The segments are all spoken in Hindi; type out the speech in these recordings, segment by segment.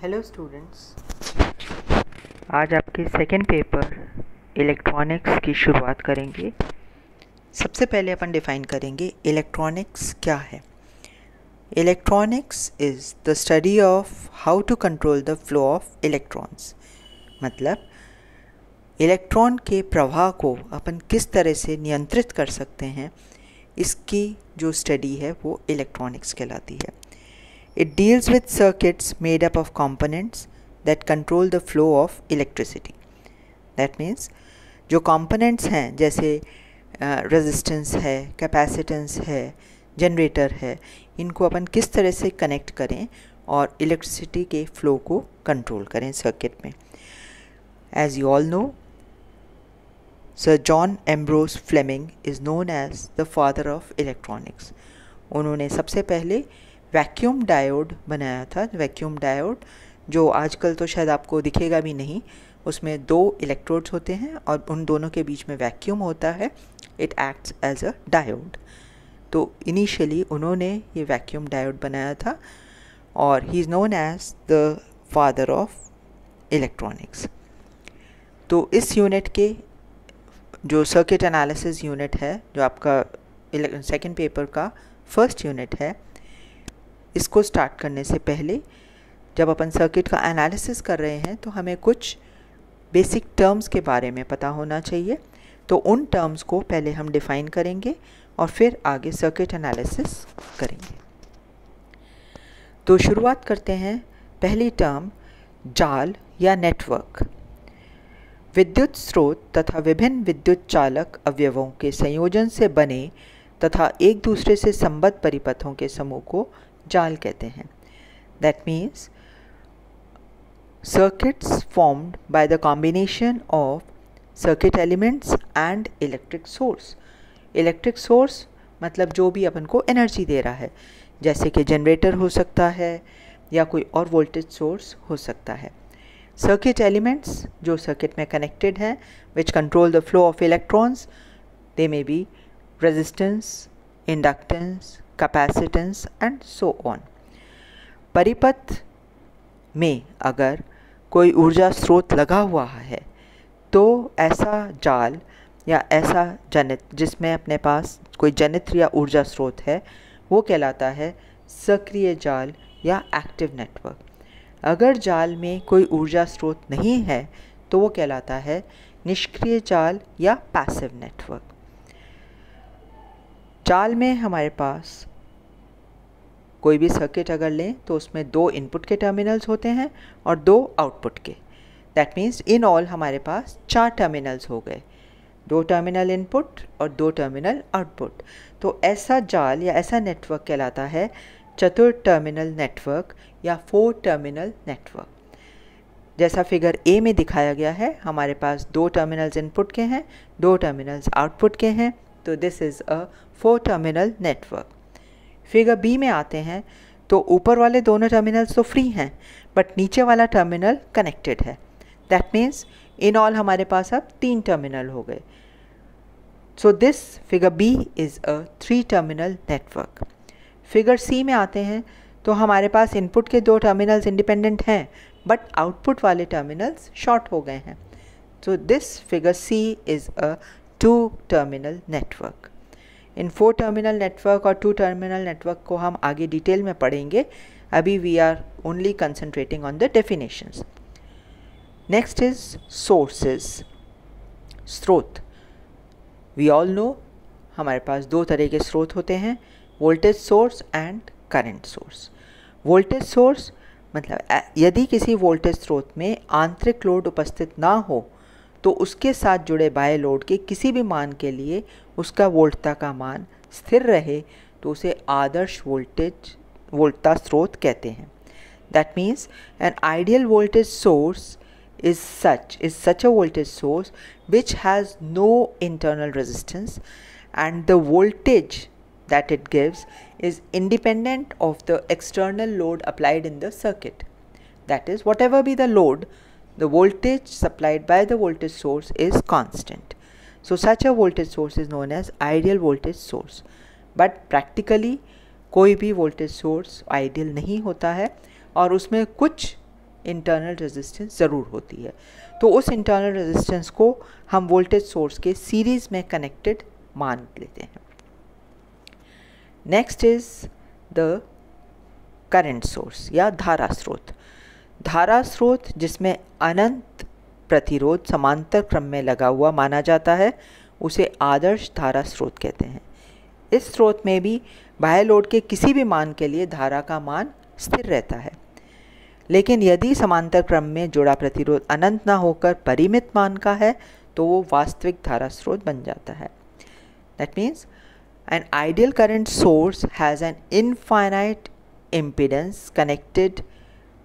हेलो स्टूडेंट्स, आज आपके सेकेंड पेपर इलेक्ट्रॉनिक्स की शुरुआत करेंगे। सबसे पहले अपन डिफ़ाइन करेंगे इलेक्ट्रॉनिक्स क्या है। Electronics is the study of how to control the flow of electrons. मतलब इलेक्ट्रॉन के प्रवाह को अपन किस तरह से नियंत्रित कर सकते हैं, इसकी जो स्टडी है वो इलेक्ट्रॉनिक्स कहलाती है। It deals with circuits made up of components that control the flow of electricity. That means जो components हैं जैसे resistance है, capacitance है, generator है, इनको अपन किस तरह से connect करें और electricity के flow को control करें circuit में। As you all know, Sir John Ambrose Fleming is known as the father of electronics. उन्होंने सबसे पहले वैक्यूम डायोड बनाया था। वैक्यूम डायोड जो आजकल तो शायद आपको दिखेगा भी नहीं, उसमें दो इलेक्ट्रोड्स होते हैं और उन दोनों के बीच में वैक्यूम होता है। It acts as a diode. तो इनिशियली उन्होंने ये वैक्यूम डायोड बनाया था और he is known as the father of electronics. तो इस यूनिट के जो सर्किट एनालिसिस यूनिट है, जो आपका सेकेंड पेपर का फर्स्ट यूनिट है, इसको स्टार्ट करने से पहले जब अपन सर्किट का एनालिसिस कर रहे हैं तो हमें कुछ बेसिक टर्म्स के बारे में पता होना चाहिए। तो उन टर्म्स को पहले हम डिफ़ाइन करेंगे और फिर आगे सर्किट एनालिसिस करेंगे। तो शुरुआत करते हैं पहली टर्म जाल या नेटवर्क। विद्युत स्रोत तथा विभिन्न विद्युत चालक अवयवों के संयोजन से बने तथा एक दूसरे से संबद्ध परिपथों के समूह को जाल कहते हैं। That means circuits formed by the combination of circuit elements and electric source. Electric source मतलब जो भी अपन को एनर्जी दे रहा है, जैसे कि जनरेटर हो सकता है या कोई और वोल्टेज सोर्स हो सकता है। सर्किट एलिमेंट्स जो सर्किट में कनेक्टेड हैं, which control the flow of electrons, they may be resistance, inductance, capacitance and so on. परिपथ में अगर कोई ऊर्जा स्रोत लगा हुआ है तो ऐसा जाल या ऐसा जनित जिसमें अपने पास कोई जनित्र या ऊर्जा स्रोत है वो कहलाता है सक्रिय जाल या एक्टिव नेटवर्क। अगर जाल में कोई ऊर्जा स्रोत नहीं है तो वो कहलाता है निष्क्रिय जाल या पैसिव नेटवर्क। जाल में हमारे पास कोई भी सर्किट अगर लें तो उसमें दो इनपुट के टर्मिनल्स होते हैं और दो आउटपुट के। दैट मीन्स इन ऑल हमारे पास 4 टर्मिनल्स हो गए, 2 टर्मिनल इनपुट और 2 टर्मिनल आउटपुट। तो ऐसा जाल या ऐसा नेटवर्क कहलाता है चतुर्थ टर्मिनल नेटवर्क या 4 टर्मिनल नेटवर्क। जैसा फिगर ए में दिखाया गया है, हमारे पास 2 टर्मिनल्स इनपुट के हैं, 2 टर्मिनल्स आउटपुट के हैं, तो this is a 4 terminal network. Figure B में आते हैं तो ऊपर वाले दोनों टर्मिनल्स तो फ्री हैं बट नीचे वाला टर्मिनल कनेक्टेड है। दैट मीन्स इन ऑल हमारे पास अब 3 टर्मिनल हो गए। So this figure B is a 3 terminal network. Figure C में आते हैं तो हमारे पास इनपुट के 2 टर्मिनल्स इंडिपेंडेंट हैं बट आउटपुट वाले टर्मिनल्स शॉर्ट हो गए हैं। So this figure C is a 2 terminal network. In 4 terminal network और 2 टर्मिनल नेटवर्क को हम आगे डिटेल में पढ़ेंगे। अभी we are only concentrating on the definitions. Next is sources, स्रोत। वी ऑल नो हमारे पास 2 तरह के स्रोत होते हैं, voltage source and current source. Voltage source मतलब यदि किसी वोल्टेज स्रोत में आंतरिक लोड उपस्थित ना हो तो उसके साथ जुड़े बाह्य लोड के किसी भी मान के लिए उसका वोल्टता का मान स्थिर रहे तो उसे आदर्श वोल्टता स्रोत कहते हैं। That means an ideal voltage source is such a voltage source which has no internal resistance and the voltage that it gives is independent of the external load applied in the circuit. That is, whatever be the load, the voltage supplied by the voltage source is constant. So such a voltage source is known as ideal voltage source. But practically कोई भी voltage source ideal नहीं होता है और उसमें कुछ इंटरनल रेजिस्टेंस ज़रूर होती है। तो उस इंटरनल रेजिस्टेंस को हम वोल्टेज सोर्स के सीरीज़ में कनेक्टेड मान लेते हैं। Next is the current source या धारा स्रोत। धारा स्रोत जिसमें अनंत प्रतिरोध समांतर क्रम में लगा हुआ माना जाता है, उसे आदर्श धारा स्रोत कहते हैं। इस स्रोत में भी बाह्य लोड के किसी भी मान के लिए धारा का मान स्थिर रहता है, लेकिन यदि समांतर क्रम में जुड़ा प्रतिरोध अनंत ना होकर परिमित मान का है तो वो वास्तविक धारा स्रोत बन जाता है। That means an ideal current source has an infinite impedance connected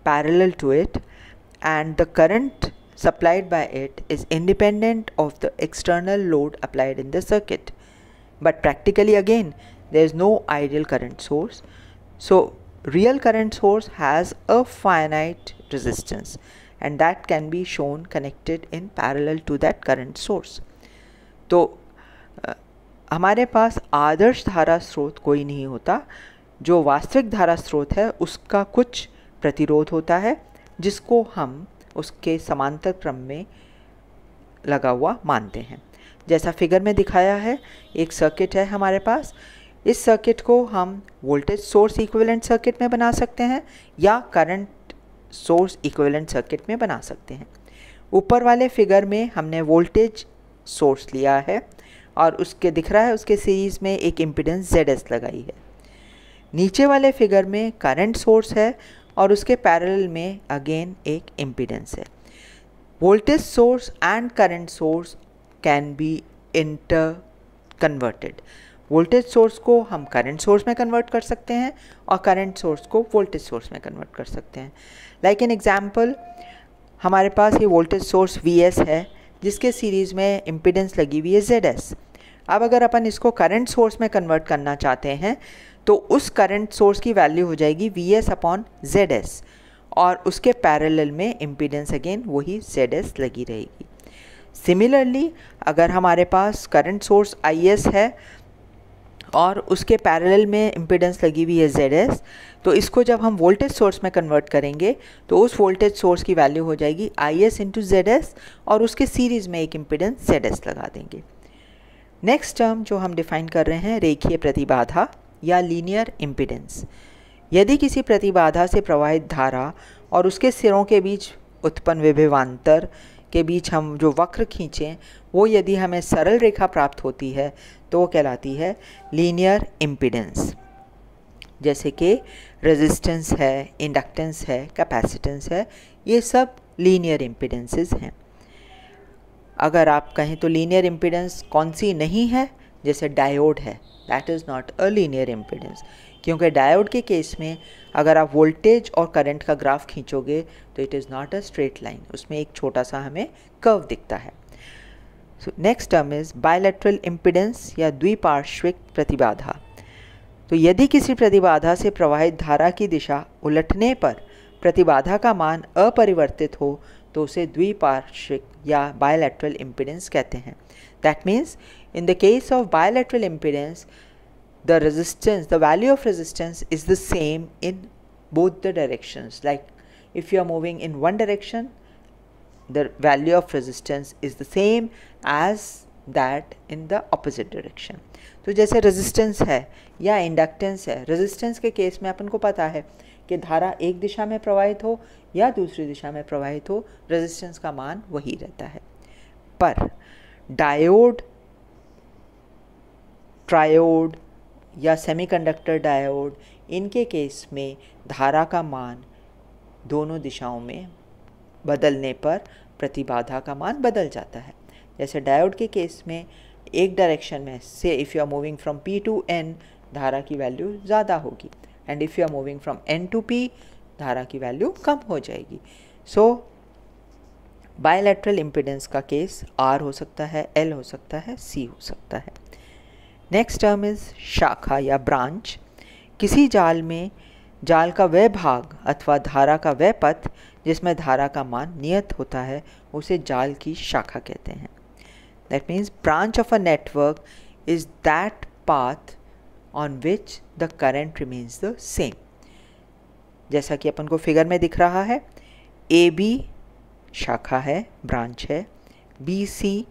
parallel to it, and the current supplied by it is independent of the external load applied in the circuit. But practically again, there is no ideal current source. So real current source has a finite resistance, and that can be shown connected in parallel to that current source. तो हमारे पास आदर्श धारा स्रोत कोई नहीं होता। जो वास्तविक धारा स्रोत है उसका कुछ प्रतिरोध होता है जिसको हम उसके समांतर क्रम में लगा हुआ मानते हैं। जैसा फिगर में दिखाया है, एक सर्किट है हमारे पास। इस सर्किट को हम वोल्टेज सोर्स इक्विवेलेंट सर्किट में बना सकते हैं या करंट सोर्स इक्विवेलेंट सर्किट में बना सकते हैं। ऊपर वाले फिगर में हमने वोल्टेज सोर्स लिया है और उसके दिख रहा है उसके सीरीज़ में एक इम्पीडेंस ZS लगाई है। नीचे वाले फिगर में करंट सोर्स है और उसके पैरेलल में अगेन एक इम्पीडेंस है। Voltage source and current source can be inter converted. Voltage source को हम करंट सोर्स में कन्वर्ट कर सकते हैं और करंट सोर्स को वोल्टेज सोर्स में कन्वर्ट कर सकते हैं। लाइक एन एग्जाम्पल, हमारे पास ये वोल्टेज सोर्स VS है जिसके सीरीज़ में इम्पीडेंस लगी हुई है ZS। अब अगर अपन इसको करंट सोर्स में कन्वर्ट करना चाहते हैं तो उस करंट सोर्स की वैल्यू हो जाएगी VS अपॉन ZS और उसके पैरेलल में इम्पीडेंस अगेन वही ZS लगी रहेगी। सिमिलरली अगर हमारे पास करंट सोर्स IS है और उसके पैरेलल में इम्पीडेंस लगी हुई है ZS, तो इसको जब हम वोल्टेज सोर्स में कन्वर्ट करेंगे तो उस वोल्टेज सोर्स की वैल्यू हो जाएगी IS इंटू ZS और उसके सीरीज़ में एक इम्पीडेंस ZS लगा देंगे। नेक्स्ट टर्म जो हम डिफाइन कर रहे हैं रेखीय प्रतिबाधा या लीनियर इम्पीडेंस। यदि किसी प्रतिबाधा से प्रवाहित धारा और उसके सिरों के बीच उत्पन्न विभवांतर के बीच हम जो वक्र खींचें वो यदि हमें सरल रेखा प्राप्त होती है तो वो कहलाती है लीनियर इम्पीडेंस। जैसे कि रेजिस्टेंस है, इंडक्टेंस है, कैपेसिटेंस है, ये सब लीनियर इम्पीडेंसेस हैं। अगर आप कहें तो लीनियर इम्पीडेंस कौन सी नहीं है, जैसे डायोड है, that is not a linear impedance, क्योंकि डायोड के केस में अगर आप वोल्टेज और करंट का ग्राफ खींचोगे तो it is not a straight line, उसमें एक छोटा सा हमें कर्व दिखता है। So next term is bilateral impedance या द्विपार्श्विक प्रतिबाधा। तो यदि किसी प्रतिबाधा से प्रवाहित धारा की दिशा उलटने पर प्रतिबाधा का मान अपरिवर्तित हो तो उसे द्विपार्श्विक या बायलैटरल इम्पीडेंस कहते हैं। That means in the case of bilateral impedance, the resistance, the value of resistance is the same in both the directions. Like if you are moving in one direction, the value of resistance is the same as that in the opposite direction. तो जैसे रेजिस्टेंस है या इंडक्टेंस है, रेजिस्टेंस के केस में अपन को पता है कि धारा एक दिशा में प्रवाहित हो या दूसरी दिशा में प्रवाहित हो, रेजिस्टेंस का मान वही रहता है। पर डायोड, ट्रायोड या सेमीकंडक्टर डायोड, इनके केस में धारा का मान दोनों दिशाओं में बदलने पर प्रतिबाधा का मान बदल जाता है। जैसे डायोड के केस में एक डायरेक्शन में से if you are moving from P to N, धारा की वैल्यू ज़्यादा होगी, and if you are moving from N to P, धारा की वैल्यू कम हो जाएगी। सो बायलैटरल इम्पीडेंस का केस R हो सकता है, L हो सकता है, C हो सकता है। नेक्स्ट टर्म इज़ शाखा या ब्रांच। किसी जाल में जाल का वह भाग अथवा धारा का वह पथ जिसमें धारा का मान नियत होता है उसे जाल की शाखा कहते हैं। That means branch of a network is that path on which the current remains the same. जैसा कि अपन को फिगर में दिख रहा है, AB शाखा है, ब्रांच है, BC,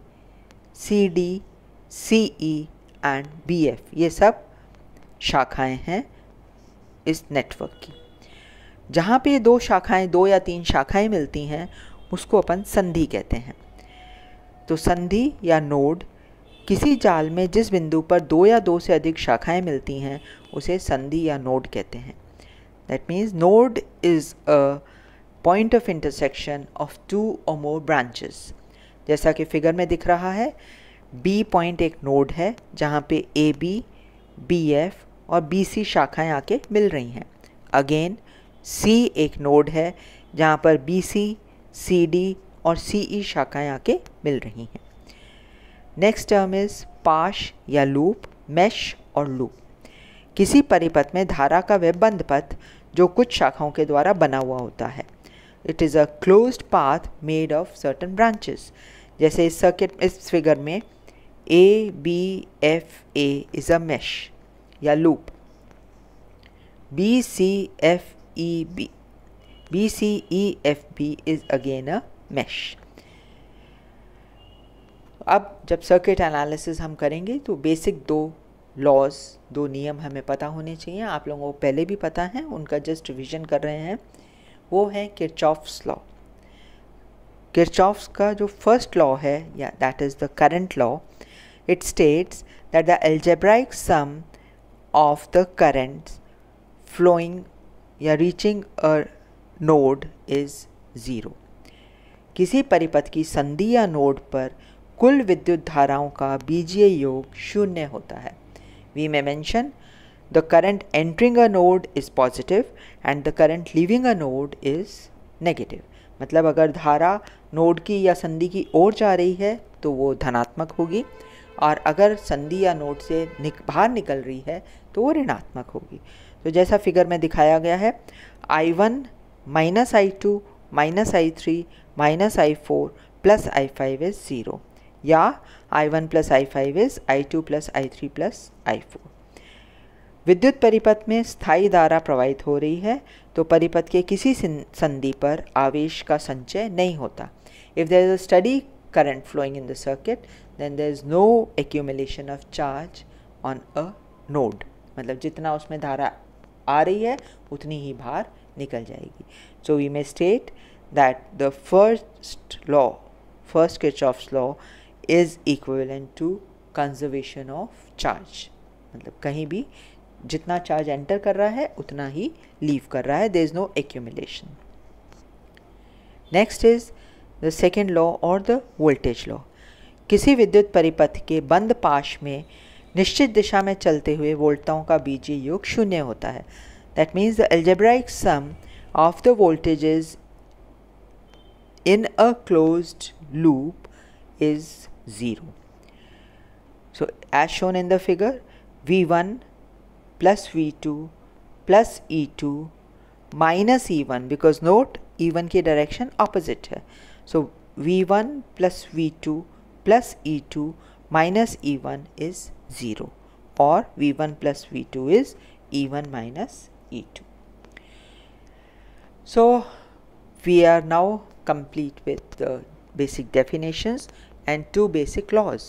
CD, CE and BF ये सब शाखाएं हैं इस नेटवर्क की। जहाँ पे दो शाखाएं, 2 या 3 शाखाएं मिलती हैं उसको अपन संधि कहते हैं। तो संधि या नोड किसी जाल में जिस बिंदु पर 2 या 2 से अधिक शाखाएं मिलती हैं उसे संधि या नोड कहते हैं। That means node is a point of intersection of 2 or more branches. जैसा कि फिगर में दिख रहा है, B पॉइंट एक नोड है जहाँ पे AB, BF और BC शाखाएं आके मिल रही हैं। अगेन C एक नोड है जहाँ पर BC, CD और CE शाखाएं आके मिल रही हैं। नेक्स्ट टर्म इज पाश या लूप, मैश और लूप। किसी परिपथ में धारा का वह बंद पथ जो कुछ शाखाओं के द्वारा बना हुआ होता है। It is a closed path made of certain branches. जैसे इस सर्किट, इस फिगर में ABFA इज़ अ मैश या loop, BCEFB is again a mesh. अब जब सर्किट एनालिसिस हम करेंगे तो बेसिक 2 लॉज, 2 नियम हमें पता होने चाहिए। आप लोगों को पहले भी पता है, उनका जस्ट रिविजन कर रहे हैं। वो है किरचॉफ्स लॉ। किरचॉफ्स का जो फर्स्ट लॉ है, या that is the current law, it states that the algebraic sum of the currents flowing या रीचिंग अ नोड इज़ 0। किसी परिपथ की संधि या नोड पर कुल विद्युत धाराओं का बीजीय योग 0 होता है। We may mention the current entering a node is positive and the current leaving a node is negative. मतलब अगर धारा नोड की या संधि की ओर जा रही है तो वो धनात्मक होगी, और अगर संधि या नोड से बाहर निकल रही है तो वो ऋणात्मक होगी। तो जैसा फिगर में दिखाया गया है, I1 minus I2 minus I3 minus I4 plus I5 is 0, या I1 plus I5 is I2 plus I3 plus I4। विद्युत परिपथ में स्थायी धारा प्रवाहित हो रही है तो परिपथ के किसी संधि पर आवेश का संचय नहीं होता। If there is a steady current flowing in the circuit then there is no accumulation of charge on a node. मतलब जितना उसमें धारा आ रही है उतनी ही बाहर निकल जाएगी। So we may state that the first Kirchhoff's law is equivalent to conservation of charge. मतलब कहीं भी जितना चार्ज एंटर कर रहा है उतना ही लीव कर रहा है, there is no accumulation. Next is the second law और द वोल्टेज लॉ। किसी विद्युत परिपथ के बंद पाश में निश्चित दिशा में चलते हुए वोल्टताओं का बीजीय योग 0 होता है। That means the algebraic sum of the voltages in a closed loop is 0. So as shown in the figure, V1 plus V2 plus E2 minus E1, because note E1 की direction opposite है, so V1 plus V2 plus E2 minus E1 is 0, or V1 plus V2 is E1 minus E2. So we are now complete with the basic definitions and 2 basic laws.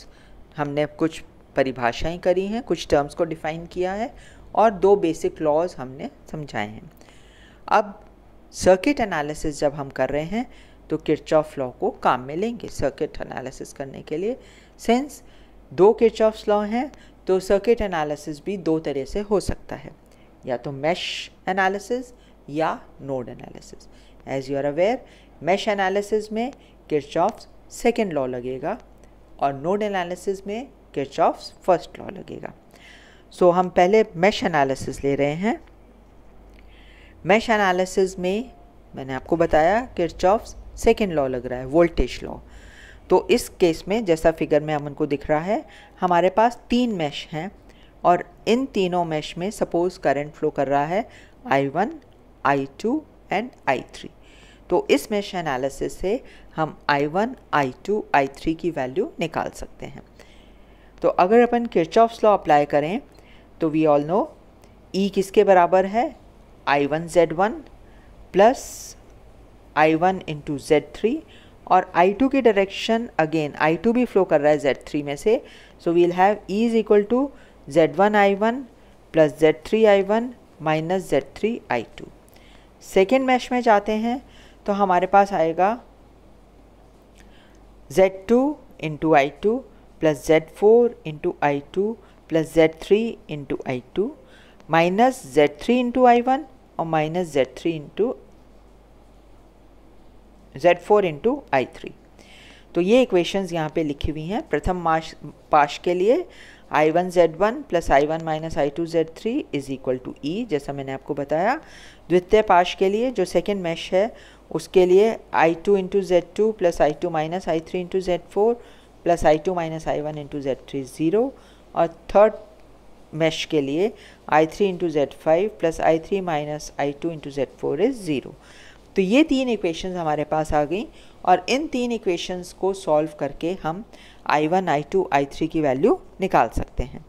हमने कुछ परिभाषाएं करी हैं, कुछ टर्म्स को डिफाइन किया है, और 2 बेसिक लॉज हमने समझाए हैं। अब सर्किट एनालिसिस जब हम कर रहे हैं तो किरचॉफ लॉ को काम में लेंगे सर्किट एनालिसिस करने के लिए। सिंस 2 किरचॉफ्स लॉ हैं तो सर्किट एनालिसिस भी 2 तरह से हो सकता है, या तो मैश एनालिसिस या node analysis. As you are aware, mesh analysis में किरचॉफ्स सेकेंड लॉ लगेगा और नोड एनालिसिस में किरचॉफ्स फर्स्ट लॉ लगेगा। सो हम पहले मैश एनालिसिस ले रहे हैं। मैश एनालिसिस में मैंने आपको बताया किरचॉफ्स सेकेंड लॉ लग रहा है, वोल्टेज लॉ। तो इस केस में जैसा फिगर में हमको दिख रहा है, हमारे पास 3 मैश हैं और इन तीनों मैश में सपोज करंट फ्लो कर रहा है I1, I2 एंड I3। तो इस मैश एनालिसिस से हम I1, I2, I3 की वैल्यू निकाल सकते हैं। तो अगर अपन किरचॉफ्स लॉ अप्लाई करें तो वी ऑल नो E किसके बराबर है, I1 Z1 plus I1 into Z3 और I2 की डायरेक्शन अगेन I2 भी फ्लो कर रहा है Z3 में से, so we'll have E is equal to Z1 I1 plus Z3 I1 minus Z3 I2। Second mesh में जाते हैं तो हमारे पास आएगा Z2 into I2 plus Z4 into I2 plus Z3 into I2 minus Z3 into I1 और minus Z3 into Z4 into I3। तो ये इक्वेशंस यहाँ पे लिखी हुई हैं। प्रथम पाश के लिए I1 Z1 plus I1 minus I2 Z3 is equal to E, जैसा मैंने आपको बताया। द्वितीय पाश के लिए जो सेकेंड मैश है उसके लिए I2 into Z2 plus I2 minus I3 into Z4 plus I2 minus I1 into Z3 0, और थर्ड मैश के लिए I3 into Z5 plus I3 minus I2 into Z4 is 0। तो ये तीन इक्वेशंस हमारे पास आ गई और इन तीन इक्वेशंस को सॉल्व करके हम I1, I2, I3 की वैल्यू निकाल सकते हैं।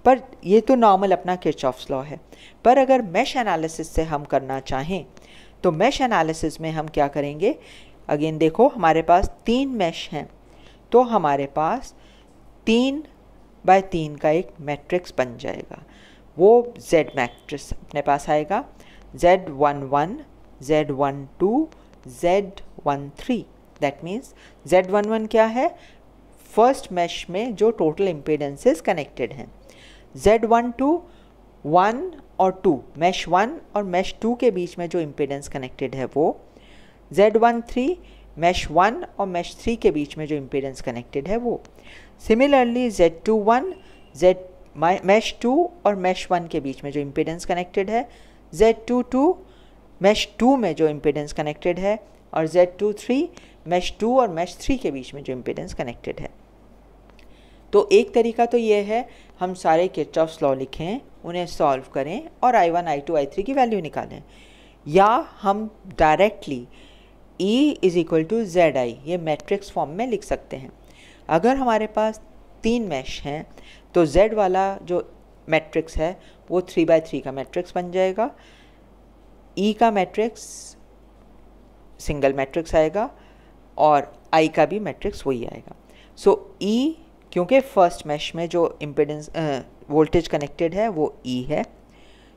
पर ये तो नॉर्मल अपना किरचॉफ्स लॉ है। पर अगर मैश एनालिसिस से हम करना चाहें तो मैश एनालिसिस में हम क्या करेंगे, अगेन देखो हमारे पास तीन मैश हैं, तो हमारे पास 3 बाय 3 का एक मैट्रिक्स बन जाएगा। वो Z मैट्रिक्स अपने पास आएगा Z11, Z12, Z13। That means Z11 क्या है, फर्स्ट मैश में जो टोटल इम्पीडेंसेस कनेक्टेड हैं। Z12 1 और 2, मैश 1 और मैश 2 के बीच में जो इम्पीडेंस कनेक्टेड है वो। Z13 मैश 1 और मैश 3 के बीच में जो इम्पीडेंस कनेक्टेड है वो। सिमिलरली Z21 मैश 2 और मैश 1 के बीच में जो इम्पीडेंस कनेक्टेड है। Z22 मैश 2 में जो इम्पीडेंस कनेक्टेड है, और Z23 मैश 2 और मैश 3 के बीच में जो इम्पीडेंस कनेक्टेड है। तो एक तरीका तो ये है हम सारे किरचॉफ्स लॉ लिखें, उन्हें सॉल्व करें और I1, I2, I3 की वैल्यू निकालें, या हम directly E is equal to ZI ये मैट्रिक्स फॉर्म में लिख सकते हैं। अगर हमारे पास 3 मैश हैं तो Z वाला जो मैट्रिक्स है वो 3 बाय 3 का मैट्रिक्स बन जाएगा। E का मैट्रिक्स सिंगल मैट्रिक्स आएगा और I का भी मैट्रिक्स वही आएगा। सो E क्योंकि फर्स्ट मैश में जो इम्पीडेंस वोल्टेज कनेक्टेड है वो E है,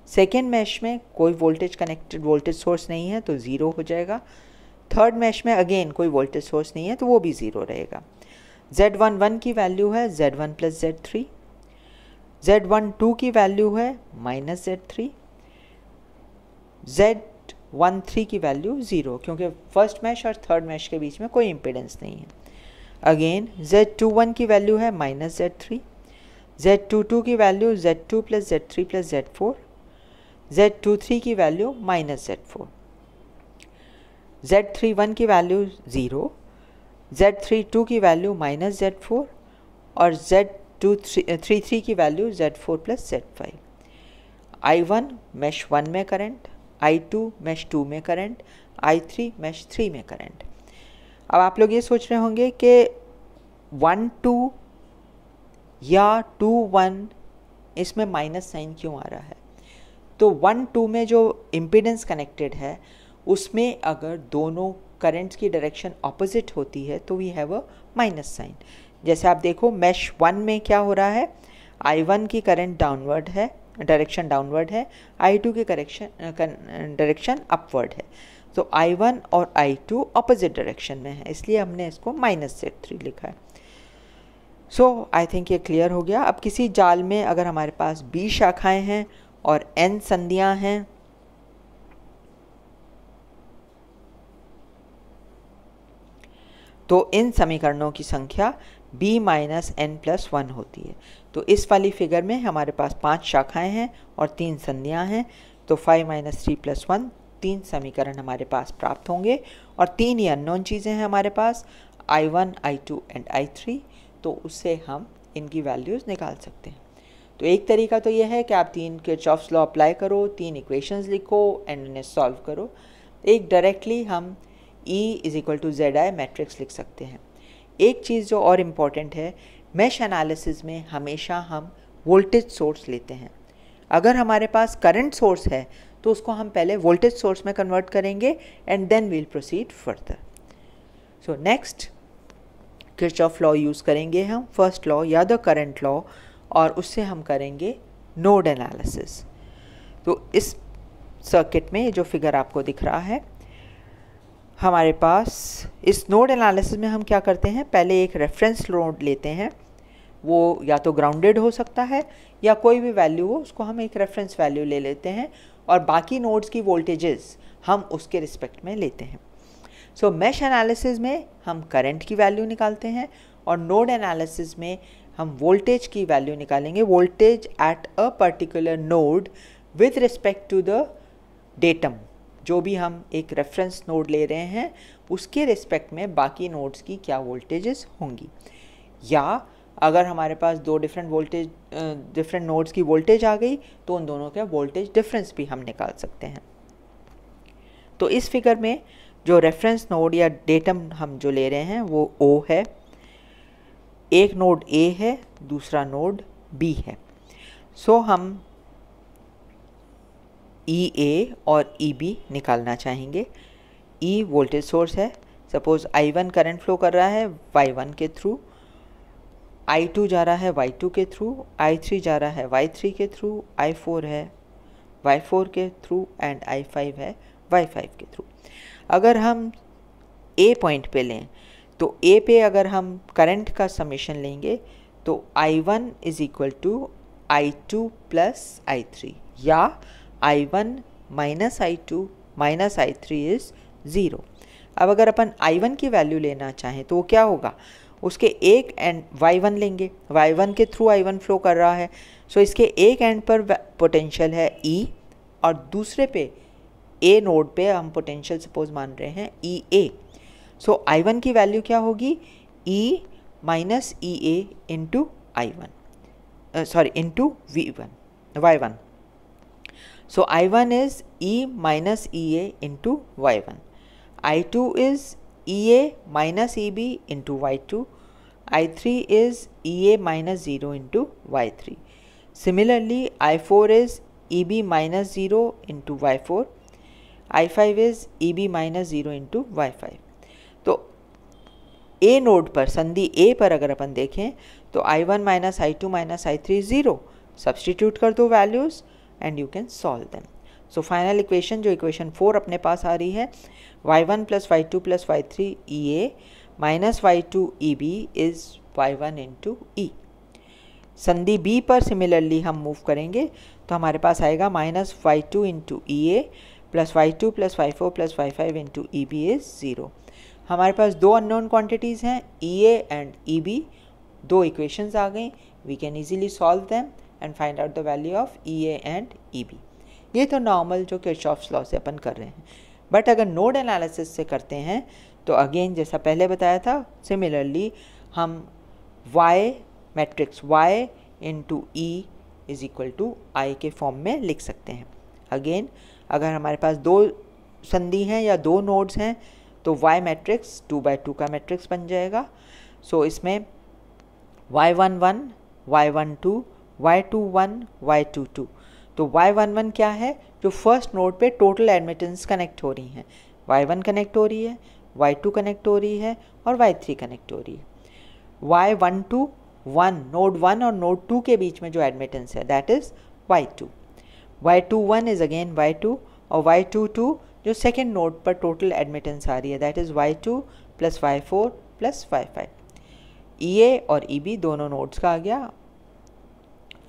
सेकेंड मैश में कोई वोल्टेज सोर्स नहीं है तो 0 हो जाएगा, थर्ड मैश में अगेन कोई वोल्टेज सोर्स नहीं है तो वो भी 0 रहेगा। Z11 की वैल्यू है Z1 प्लस Z3, Z12 की वैल्यू है माइनस Z3, Z13 की वैल्यू 0 क्योंकि फर्स्ट मैश और थर्ड मैश के बीच में कोई इम्पीडेंस नहीं है। अगेन Z21 की वैल्यू है माइनस Z3, Z22 की value Z2 plus Z3 plus Z4, Z23 की वैल्यू माइनस Z4, Z31 की वैल्यू 0, Z32 की वैल्यू माइनस Z4 और Z33 की value Z4 plus Z5। I1 mash 1 में करंट, I2 मैश 2 में करंट, I3 मैश 3 में करंट। अब आप लोग ये सोच रहे होंगे कि 1 2 या 2 1 इसमें माइनस साइन क्यों आ रहा है। तो 1 2 में जो इम्पीडेंस कनेक्टेड है उसमें अगर दोनों करंट्स की डायरेक्शन ऑपोजिट होती है तो we have a minus sign. जैसे आप देखो मैश 1 में क्या हो रहा है, I1 की करंट डाउनवर्ड है, डायरेक्शन डाउनवर्ड है, I2 की डायरेक्शन अपवर्ड है। तो I1 और I2 ऑपोजिट डायरेक्शन में है, इसलिए हमने इसको माइनस Z3 लिखा है। सो आई थिंक ये क्लियर हो गया। अब किसी जाल में अगर हमारे पास 20 शाखाएं हैं और n संधियां हैं तो इन समीकरणों की संख्या b माइनस n प्लस 1 होती है। तो इस वाली फिगर में हमारे पास 5 शाखाएं हैं और 3 संधियां हैं, तो 5 माइनस 3 प्लस 1 3 समीकरण हमारे पास प्राप्त होंगे और 3 ही अननोन चीज़ें हैं हमारे पास I1, I2 एंड I3, तो उससे हम इनकी वैल्यूज़ निकाल सकते हैं। तो एक तरीका तो यह है कि आप 3 किरचॉफ्स लॉ अप्लाई करो, 3 इक्वेशंस लिखो एंड उन्हें सॉल्व करो। एक डायरेक्टली हम E is equal to ZI matrix लिख सकते हैं। एक चीज़ जो और इम्पॉर्टेंट है, मैश एनालिसिस में हमेशा हम वोल्टेज सोर्स लेते हैं। अगर हमारे पास करंट सोर्स है तो उसको हम पहले वोल्टेज सोर्स में कन्वर्ट करेंगे and then we'll proceed further. So next Kirchhoff law use करेंगे हम, फर्स्ट लॉ या द करंट लॉ, और उससे हम करेंगे नोड एनालिसिस। तो इस सर्किट में जो फिगर आपको दिख रहा है, हमारे पास इस नोड एनालिसिस में हम क्या करते हैं, पहले एक रेफरेंस नोड लेते हैं, वो या तो ग्राउंडेड हो सकता है या कोई भी वैल्यू हो, उसको हम एक रेफरेंस वैल्यू ले लेते हैं और बाकी नोड्स की वोल्टेजेस हम उसके रिस्पेक्ट में लेते हैं। सो मैश एनालिसिस में हम करंट की वैल्यू निकालते हैं और नोड एनालिसिस में हम वोल्टेज की वैल्यू निकालेंगे, voltage at a particular node with respect to the datum, जो भी हम एक रेफरेंस नोड ले रहे हैं उसके रिस्पेक्ट में बाकी नोड्स की क्या वोल्टेजेस होंगी। या अगर हमारे पास दो डिफरेंट नोड्स की वोल्टेज आ गई तो उन दोनों का वोल्टेज डिफरेंस भी हम निकाल सकते हैं। तो इस फिगर में जो रेफरेंस नोड या डेटम हम जो ले रहे हैं वो O है, एक नोड A है, दूसरा नोड B है। सो हम EA और EB निकालना चाहेंगे। E वोल्टेज सोर्स है, सपोज I1 करंट फ्लो कर रहा है Y1 के थ्रू, I2 जा रहा है Y2 के थ्रू, I3 जा रहा है Y3 के थ्रू, I4 है Y4 के थ्रू एंड I5 है Y5 के थ्रू। अगर हम A पॉइंट पे लें तो A पे अगर हम करंट का समेशन लेंगे तो I1 is equal to I2 plus I3 या I1 minus I2 minus I3 is 0। अब अगर अपन I1 की वैल्यू लेना चाहें तो वो क्या होगा, उसके एक एंड Y1 लेंगे, Y1 के थ्रू I1 फ्लो कर रहा है, सो इसके एक एंड पर पोटेंशियल है E और दूसरे पे A नोड पे हम पोटेंशियल सपोज मान रहे हैं EA। सो I1 की वैल्यू क्या होगी, E minus EA into into Y1। So I1 is E minus EA into Y1. I2 is EA minus EB into Y2. I3 is EA minus 0 into Y3. Similarly, I4 is EB minus 0 into Y4. I5 is EB minus 0 into Y5. तो A नोड पर, संधि A पर अगर अपन देखें तो I1 minus I2 minus I3 0, substitute कर दो values and you can solve them. So final equation जो equation 4 अपने पास आ रही है, y1 plus y2 plus y3 EA minus y2 EB is y1 into E। संधि B पर सिमिलरली हम मूव करेंगे तो हमारे पास आएगा minus y2 into EA plus y2 plus y4 plus y5 into EB is 0। हमारे पास दो अननोन क्वांटिटीज़ हैं EA एंड EB, दो इक्वेशंस आ गई, we can easily solve them and find out the value of EA and EB। ये तो नॉर्मल जो किरचॉफ्स लॉ से अपन कर रहे हैं। बट अगर नोड एनालिसिस से करते हैं तो अगेन जैसा पहले बताया था, सिमिलरली हम Y matrix Y into E is equal to I के फॉर्म में लिख सकते हैं। अगेन अगर हमारे पास दो संधि हैं या दो नोड्स हैं तो Y मैट्रिक्स 2×2 का मैट्रिक्स बन जाएगा। सो इसमें Y11 Y12 Y21 Y22, तो Y11 क्या है, जो फर्स्ट नोड पे टोटल एडमिटेंस कनेक्ट हो रही हैं, Y1 कनेक्ट हो रही है, Y2 कनेक्ट हो रही है और Y3 कनेक्ट हो रही है। Y12 नोड 1 और नोड 2 के बीच में जो एडमिटेंस है that is Y2। Y21 is again Y2 और Y22 जो सेकेंड नोड पर टोटल एडमिटेंस आ रही है that is Y2 plus Y4 plus Y5। EA और EB दोनों नोड्स का आ गया।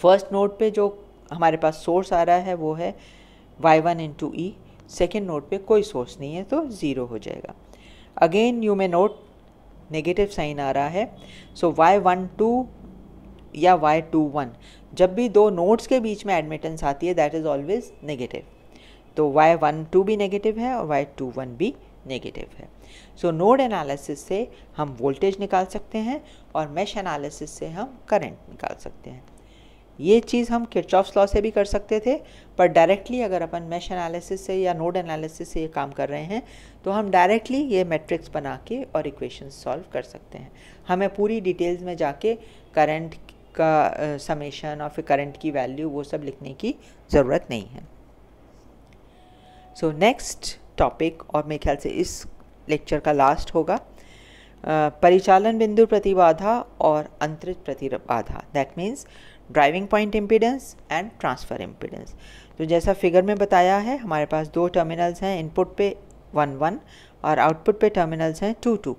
फर्स्ट नोड पे जो हमारे पास सोर्स आ रहा है वो है Y1 into E, second node पे कोई सोर्स नहीं है तो 0 हो जाएगा। Again you may note negative sign आ रहा है, सो Y12 या Y21 जब भी दो नोड्स के बीच में एडमिटेंस आती है दैट इज़ ऑलवेज नेगेटिव, तो Y12 भी नेगेटिव है और Y21 भी नेगेटिव है। सो नोड एनालिसिस से हम वोल्टेज निकाल सकते हैं और मैश एनालिसिस से हम करंट निकाल सकते हैं। ये चीज़ हम किरचॉफ्स लॉ से भी कर सकते थे, पर डायरेक्टली अगर अपन मैश एनालिसिस से या नोड एनालिसिस से ये काम कर रहे हैं तो हम डायरेक्टली ये मैट्रिक्स बना के और इक्वेशन सॉल्व कर सकते हैं। हमें पूरी डिटेल्स में जाके करंट का समेशन और फिर करंट की वैल्यू वो सब लिखने की ज़रूरत नहीं है। सो नेक्स्ट टॉपिक, और मेरे ख्याल से इस लेक्चर का लास्ट होगा, परिचालन बिंदु प्रतिबाधा और अंतरित प्रतिबाधा, that means driving point impedance and transfer impedance. तो जैसा फिगर में बताया है, हमारे पास दो टर्मिनल्स हैं, इनपुट पे 1 1 और आउटपुट पे टर्मिनल्स हैं 2 2।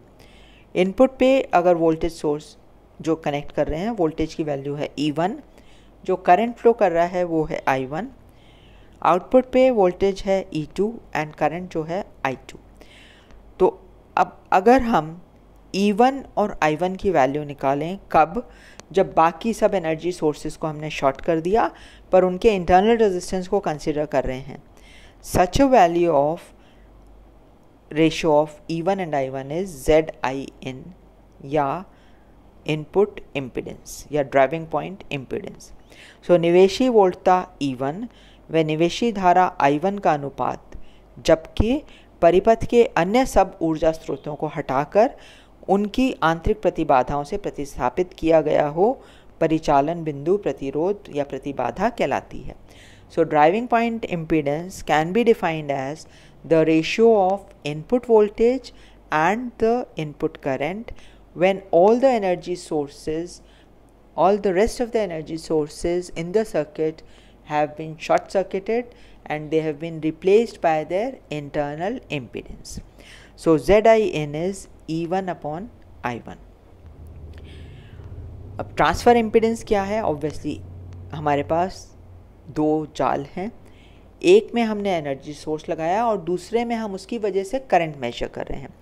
इनपुट पे अगर वोल्टेज सोर्स जो कनेक्ट कर रहे हैं, वोल्टेज की वैल्यू है E1, जो करंट फ्लो कर रहा है वो है I1। आउटपुट पे वोल्टेज है E2 एंड करंट जो है I2। तो अब अगर हम E1 और I1 की वैल्यू निकालें, कब? जब बाकी सब एनर्जी सोर्सेज को हमने शॉर्ट कर दिया पर उनके इंटरनल रेजिस्टेंस को कंसिडर कर रहे हैं। Such a value of ratio of E1 and I1 is ZIN, या इनपुट इम्पीडेंस या ड्राइविंग पॉइंट इम्पीडेंस। सो निवेशी वोल्टता E1 व निवेशी धारा I1 का अनुपात, जबकि परिपथ के अन्य सब ऊर्जा स्रोतों को हटाकर उनकी आंतरिक प्रतिबाधाओं से प्रतिस्थापित किया गया हो, परिचालन बिंदु प्रतिरोध या प्रतिबाधा कहलाती है। So driving point impedance can be defined as the ratio of input voltage and the input current when all the energy sources, all the rest of the energy sources in the circuit have been short circuited and they have been replaced by their internal impedance. So ZIN is E1 upon I1. अब ट्रांसफ़र इम्पीडेंस क्या है? ऑब्वियसली हमारे पास दो जाल हैं, एक में हमने एनर्जी सोर्स लगाया और दूसरे में हम उसकी वजह से करंट मेजर कर रहे हैं।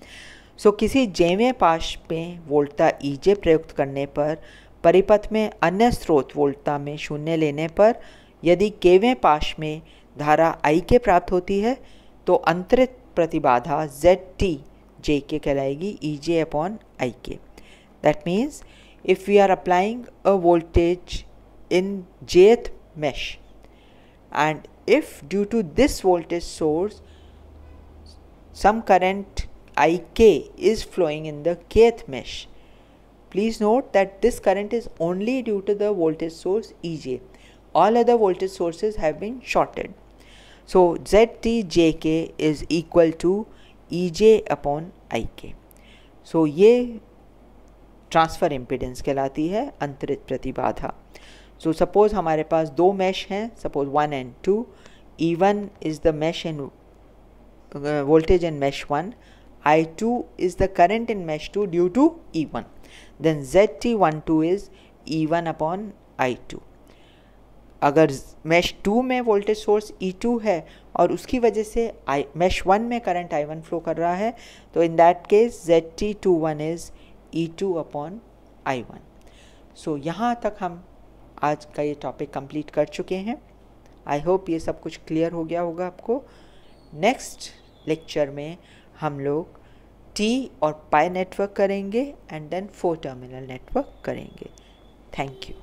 सो किसी जेवें पाश में वोल्टता EJ प्रयुक्त करने पर परिपथ में अन्य स्रोत वोल्टता में शून्य लेने पर यदि केवें पाश में धारा IK प्राप्त होती है तो अंतरित प्रतिबाधा ZTJK कहलाएगी EJ upon IK। That means if we are applying a voltage in jth mesh and if due to this voltage source some current IK is flowing in the kth mesh, please note that this current is only due to the voltage source EJ. All other voltage sources have been shorted. So ZTJK is equal to EJ upon IK. So ये ट्रांसफ़र इम्पीडेंस कहलाती है अंतरित प्रतिबाधा। So suppose हमारे पास दो mesh हैं, suppose 1 and 2, E1 is the mesh in voltage in mesh 1, I2 is the current in mesh 2 due to E1. Then ZT12 is E1 upon I2. अगर mesh 2 में वोल्टेज सोर्स E2 है और उसकी वजह से mesh 1 में करंट I1 फ्लो कर रहा है, तो in that case ZT21 is E2 upon I1. सो यहाँ तक हम आज का ये टॉपिक कंप्लीट कर चुके हैं। आई होप ये सब कुछ क्लियर हो गया होगा आपको। नेक्स्ट लेक्चर में हम लोग T और पाई नेटवर्क करेंगे एंड देन 4 टर्मिनल नेटवर्क करेंगे। Thank you.